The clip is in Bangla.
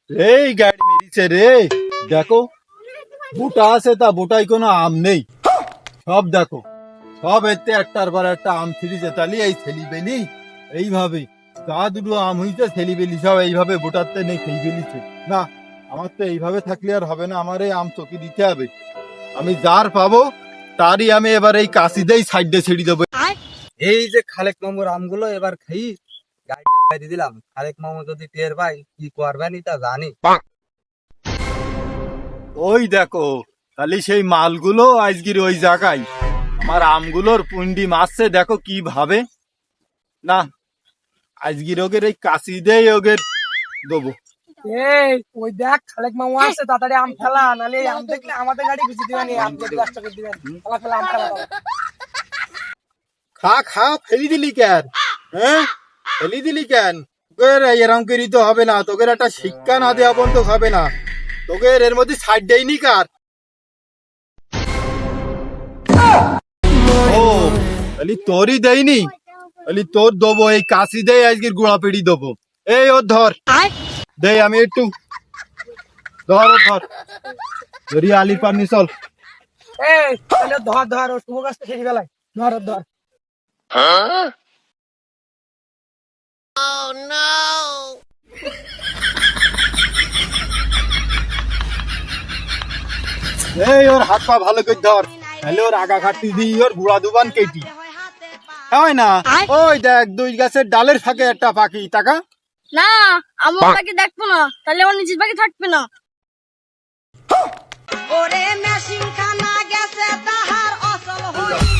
এই গাড়ি মেরিছে রে। দেখো বোটা আছে, তা বোটাই কোনো আম নেই। সব দেখো, সব এতে একটার পর একটা আম ছিঁড়িছে। তাহলে এই ছেলিবেলি এইভাবে যা দুটো আম হইছে ছেলিবেলি সব এইভাবে বোটাতে নেই খেয়ে ফেলিছে। না, আমার তো এইভাবে থাকলে আর হবে না, আমার এই আম চকি দিতে হবে। আমি যার পাবো তারই আমি এবার এই কাশি দেই সাইডে ছেড়ে দেবো। এই যে খালেক মামুর আমগুলো এবার খাই গাড়িটা মেরে দিলাম। খালেক মামু যদি টের পাই কি করবেনি তা জানি। ওই দেখো, তাহলে সেই মালগুলো আজকের ওই জায়গায় আমার আমগুলোর পুন্ডি মারছে, দেখো কিভাবে। না, আজকের ওগের এই কাশি দেই ওগের দেবো। এই ওই দেখ খালেক মামু আসছে, তাড়াতাড়ি আম খেলা, নালে আম দেখলে আমাদের গাড়ি ঘুষি দিবেন, আম দেখলে নষ্ট করে দিবেন। খেলা খেলা আম খেলা দাও। খা খা, ফেলি দিলি কেন? হ্যাঁ, ফেলি দিলি কেন? তোকে এরম করি তো হবে না, তোকে একটা শিক্ষা না দেওয়া পর্যন্ত হবে না। তোকে এর মধ্যে ছাড় দেয়নি কার? ও, তাহলে তোরই দেয়নি, তাহলে তোর দেবো। এই কাশি দেয় আজকের গুড়া পেড়ি দেবো। এই ওর ধর, দেই আমি একটু ধর, ওর ধর, ধরি আলির পানি চল। এই তাহলে ধর ধর, ও শুভ গাছটা খেয়ে ফেলাই, ধর ওর ধর। এই ওর হাত পা ভালো করে ধর, তাহলে ওর আগা কাটি দিই, ওর গুড়া দুবান কেটি হয় না। ওই দেখ, দুই গাছের ডালের ফাঁকে একটা পাখি, টাকা না, আমার পাখি দেখবো না, তাহলে আমার নিজের পাখি থাকবে না। ওরে মেশিন খানা গেছে তাহার অসল হই